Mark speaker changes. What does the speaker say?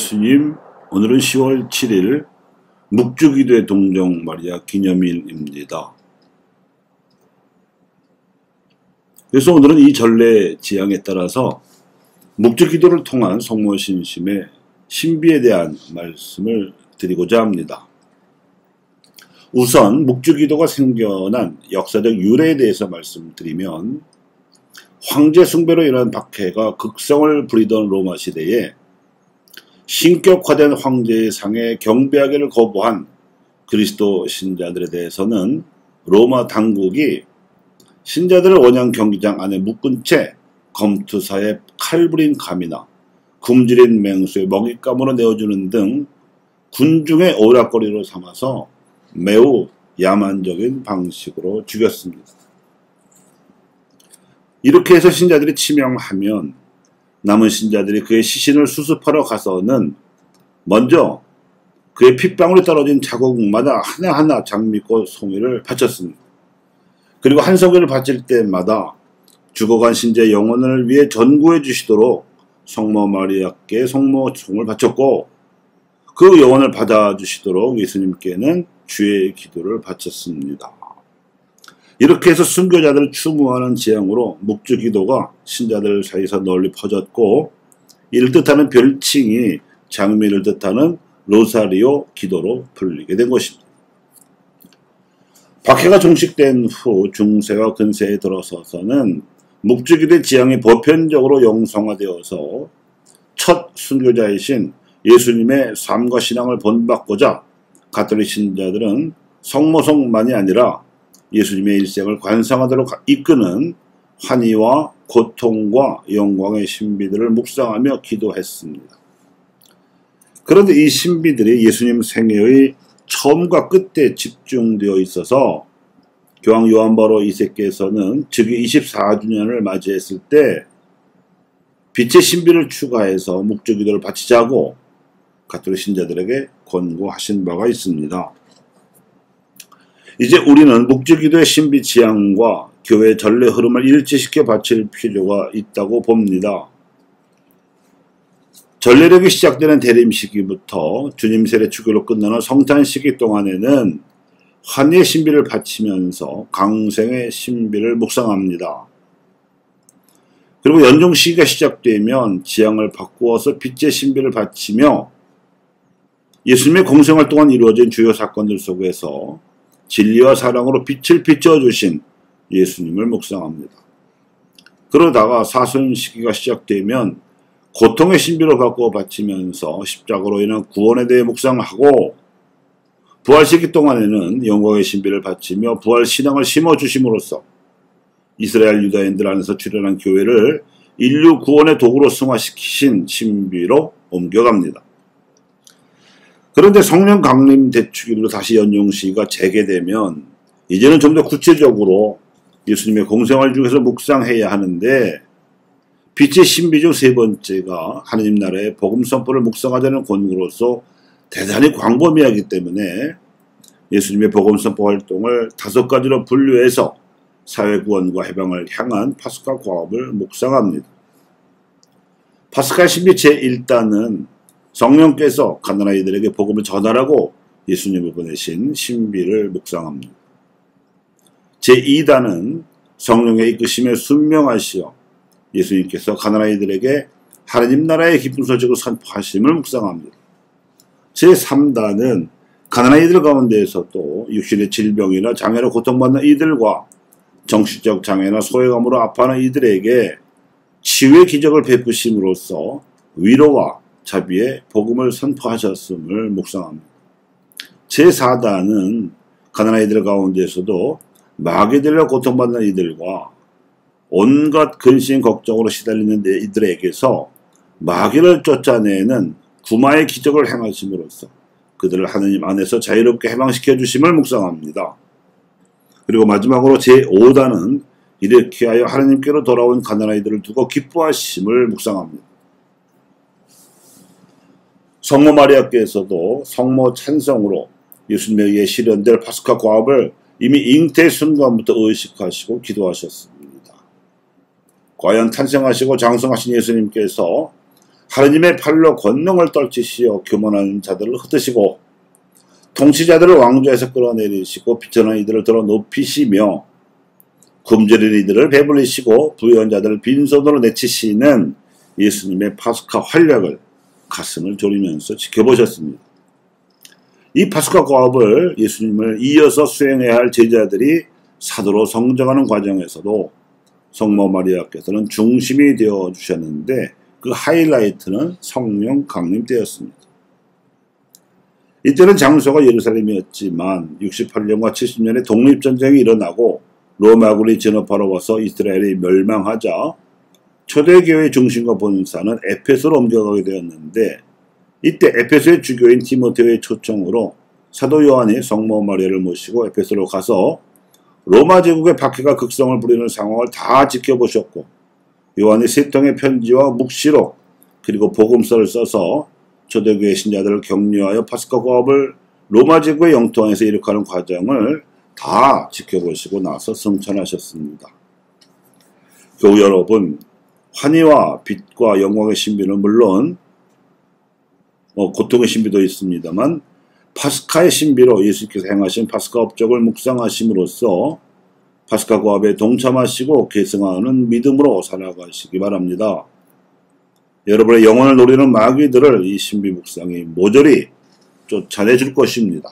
Speaker 1: 예수님, 오늘은 10월 7일 묵주기도의 동정 마리아 기념일입니다. 그래서 오늘은 이 전례 지향에 따라서 묵주기도를 통한 성모 신심의 신비에 대한 말씀을 드리고자 합니다. 우선 묵주기도가 생겨난 역사적 유래에 대해서 말씀드리면, 황제 숭배로 인한 박해가 극성을 부리던 로마 시대에 신격화된 황제의 상에 경배하기를 거부한 그리스도 신자들에 대해서는 로마 당국이 신자들을 원형 경기장 안에 묶은 채 검투사에 칼부린 감이나 굶주린 맹수의 먹잇감으로 내어주는 등 군중의 오락거리로 삼아서 매우 야만적인 방식으로 죽였습니다. 이렇게 해서 신자들이 치명하면 남은 신자들이 그의 시신을 수습하러 가서는 먼저 그의 핏방울이 떨어진 자국마다 하나하나 장미꽃 송이를 바쳤습니다. 그리고 한 송이를 바칠 때마다 죽어간 신자의 영혼을 위해 전구해 주시도록 성모 마리아께 성모총을 바쳤고, 그 영혼을 받아주시도록 예수님께는 주의 기도를 바쳤습니다. 이렇게 해서 순교자들을 추모하는 지향으로 묵주기도가 신자들 사이에서 널리 퍼졌고, 이를 뜻하는 별칭이 장미를 뜻하는 로사리오 기도로 불리게 된 것입니다. 박해가 종식된 후 중세와 근세에 들어서서는 묵주기도의 지향이 보편적으로 영성화되어서 첫 순교자이신 예수님의 삶과 신앙을 본받고자 가톨릭 신자들은 성모송만이 아니라 예수님의 일생을 관상하도록 이끄는 환희와 고통과 영광의 신비들을 묵상하며 기도했습니다. 그런데 이 신비들이 예수님 생애의 처음과 끝에 집중되어 있어서 교황 요한 바로 2세께서는 즉위 24주년을 맞이했을 때 빛의 신비를 추가해서 묵주기도를 바치자고 가톨릭 신자들에게 권고하신 바가 있습니다. 이제 우리는 묵주기도의 신비 지향과 교회의 전례 흐름을 일치시켜 바칠 필요가 있다고 봅니다. 전례력이 시작되는 대림 시기부터 주님 세례 추교로 끝나는 성탄 시기 동안에는 환희의 신비를 바치면서 강생의 신비를 묵상합니다. 그리고 연중 시기가 시작되면 지향을 바꾸어서 빛의 신비를 바치며 예수님의 공생활 동안 이루어진 주요 사건들 속에서 진리와 사랑으로 빛을 비춰주신 예수님을 묵상합니다. 그러다가 사순 시기가 시작되면 고통의 신비로 바꾸어 바치면서 십자가로 인한 구원에 대해 묵상하고, 부활 시기 동안에는 영광의 신비를 바치며 부활 신앙을 심어주심으로써 이스라엘 유다인들 안에서 출현한 교회를 인류 구원의 도구로 승화시키신 신비로 옮겨갑니다. 그런데 성령 강림 대축일로 다시 연중 시기가 재개되면 이제는 좀 더 구체적으로 예수님의 공생활 중에서 묵상해야 하는데, 빛의 신비 중 세 번째가 하느님 나라의 복음 선포를 묵상하자는 권고로서 대단히 광범위하기 때문에 예수님의 복음 선포 활동을 5가지로 분류해서 사회 구원과 해방을 향한 파스카 과업을 묵상합니다. 파스카 신비 제1단은 성령께서 가난한 이들에게 복음을 전하라고 예수님을 보내신 신비를 묵상합니다. 제2단은 성령의 이끄심에 순명하시어 예수님께서 가난한 이들에게 하나님 나라의 기쁜 소식을 선포하심을 묵상합니다. 제3단은 가난한 이들 가운데에서도 육신의 질병이나 장애로 고통받는 이들과 정신적 장애나 소외감으로 아파하는 이들에게 치유의 기적을 베푸심으로써 위로와 자비의 복음을 선포하셨음을 묵상합니다. 제4단은 가난한 이들 가운데에서도 마귀들과 고통받는 이들과 온갖 근심 걱정으로 시달리는 이들에게서 마귀를 쫓아내는 구마의 기적을 행하심으로써 그들을 하느님 안에서 자유롭게 해방시켜 주심을 묵상합니다. 그리고 마지막으로 제5단은 이렇게 하여 하나님께로 돌아온 가난한 이들을 두고 기뻐하심을 묵상합니다. 성모 마리아께서도 성모 찬성으로 예수님에 의해 실현될 파스카 과업을 이미 잉태 순간부터 의식하시고 기도하셨습니다. 과연 탄생하시고 장성하신 예수님께서 하느님의 팔로 권능을 떨치시어 교만한 자들을 흩으시고 통치자들을 왕좌에서 끌어내리시고 비천한 이들을 들어 높이시며 굶주린 이들을 배불리시고 부유한 자들을 빈손으로 내치시는 예수님의 파스카 활약을 가슴을 졸이면서 지켜보셨습니다. 이 파스카 과업을 예수님을 이어서 수행해야 할 제자들이 사도로 성장하는 과정에서도 성모 마리아께서는 중심이 되어 주셨는데 그 하이라이트는 성령 강림 때였습니다. 이때는 장소가 예루살렘이었지만 68년과 70년에 독립전쟁이 일어나고 로마군이 진압하러 와서 이스라엘이 멸망하자 초대교회의 중심과 본사는 에페소로 옮겨가게 되었는데 이때 에페소의 주교인 디모데의 초청으로 사도 요한이 성모 마리아를 모시고 에페소로 가서 로마 제국의 박해가 극성을 부리는 상황을 다 지켜보셨고 요한이 세 통의 편지와 묵시록 그리고 복음서를 써서 초대교회 신자들을 격려하여 파스카 과업을 로마 제국의 영토 안에서 이룩하는 과정을 다 지켜보시고 나서 성천하셨습니다. 교우 여러분, 환희와 빛과 영광의 신비는 물론 고통의 신비도 있습니다만 파스카의 신비로 예수께서 행하신 파스카 업적을 묵상하심으로써 파스카 과업에 동참하시고 계승하는 믿음으로 살아가시기 바랍니다. 여러분의 영혼을 노리는 마귀들을 이 신비 묵상이 모조리 쫓아내줄 것입니다.